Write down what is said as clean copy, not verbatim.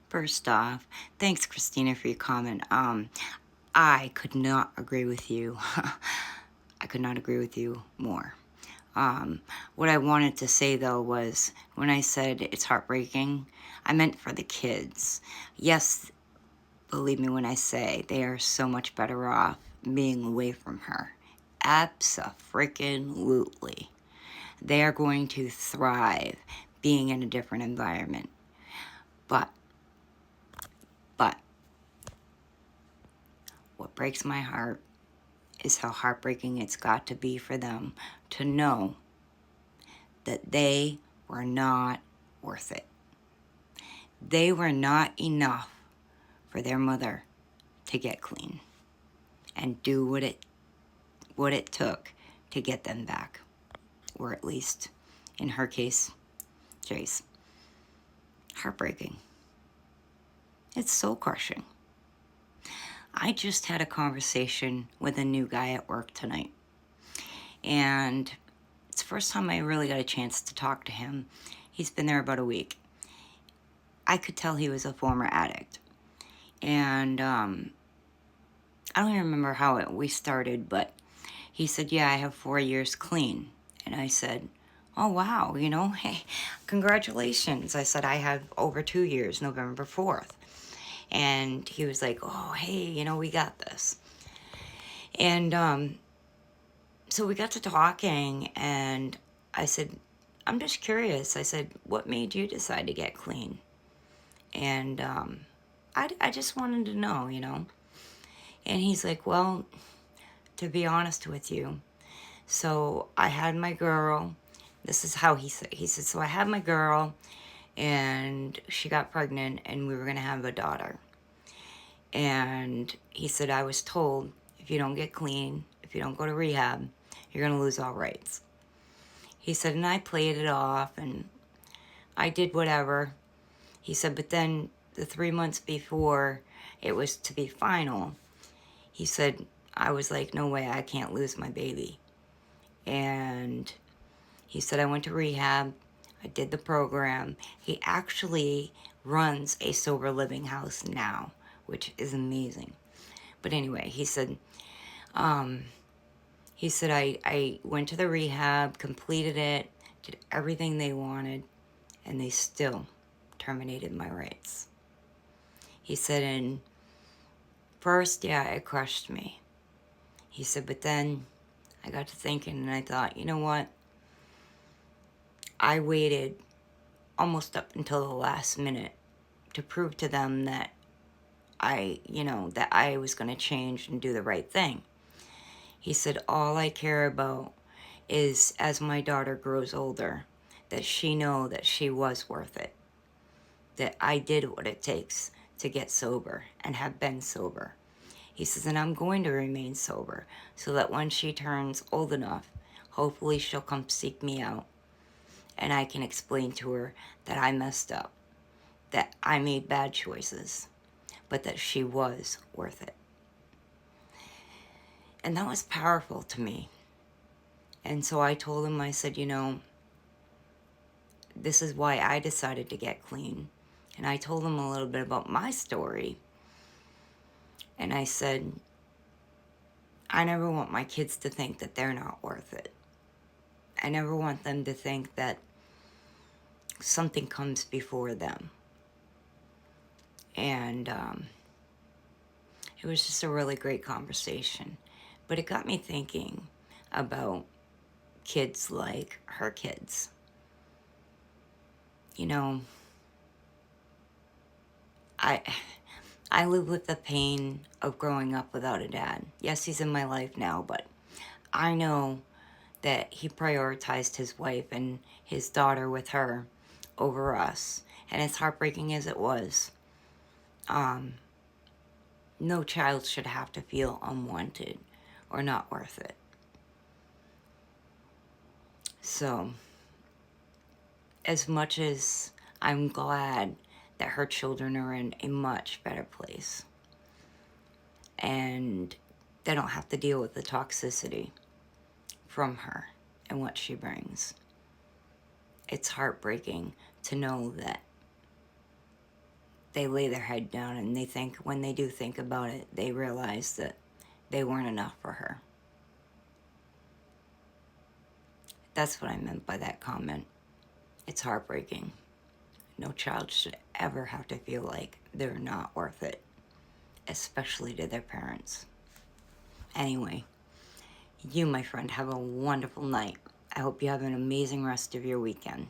First off, thanks, Christina, for your comment. I could not agree with you. I could not agree with you more. What I wanted to say though was when I said it's heartbreaking, I meant for the kids. Yes, believe me when I say they are so much better off being away from her. Abso-freaking-lutely. They are going to thrive being in a different environment. But what breaks my heart is how heartbreaking it's got to be for them to know that they were not worth it. They were not enough for their mother to get clean and do what it took to get them back. Or at least, in her case, Jay's. Heartbreaking. It's soul crushing. I just had a conversation with a new guy at work tonight. And it's the first time I really got a chance to talk to him. He's been there about a week. I could tell he was a former addict. And I don't even remember how we started, but he said, yeah, I have 4 years clean. And I said, oh, wow, hey, congratulations. I said, I have over 2 years, November 4th. And he was like, oh, hey, we got this. And so we got to talking, and I said, I'm just curious. I said, what made you decide to get clean? And I just wanted to know, And he's like, well, to be honest with you, so I had my girl. This is how he said. He said, so I had my girl, and she got pregnant, and we were going to have a daughter. And he said, I was told, if you don't get clean, if you don't go to rehab, you're going to lose all rights. He said, and I played it off, and I did whatever. He said, but then the 3 months before it was to be final, he said, I was like, no way, I can't lose my baby. And he said, I went to rehab. I did the program. He actually runs a sober living house now, which is amazing. But anyway, he said, I went to the rehab, completed it, did everything they wanted, and they still terminated my rights. He said, and first, yeah, it crushed me. He said, but then I got to thinking, and I thought, you know what? I waited almost up until the last minute to prove to them that that I was going to change and do the right thing. He said, all I care about is as my daughter grows older, that she know that she was worth it. That I did what it takes to get sober and have been sober. He says, and I'm going to remain sober so that when she turns old enough, hopefully she'll come seek me out and I can explain to her that I messed up, that I made bad choices, but that she was worth it. And that was powerful to me. And so I told him, I said, this is why I decided to get clean. And I told him a little bit about my story. And I said, I never want my kids to think that they're not worth it. I never want them to think that something comes before them. And it was just a really great conversation. But it got me thinking about kids like her kids. I live with the pain of growing up without a dad. Yes, he's in my life now, but I know that he prioritized his wife and his daughter with her over us. And as heartbreaking as it was, no child should have to feel unwanted or not worth it. So, as much as I'm glad that her children are in a much better place and they don't have to deal with the toxicity from her and what she brings, it's heartbreaking to know that they lay their head down and they think, when they do think about it, they realize that they weren't enough for her. That's what I meant by that comment. It's heartbreaking. No child should ever have to feel like they're not worth it, especially to their parents. Anyway, you, my friend, have a wonderful night. I hope you have an amazing rest of your weekend.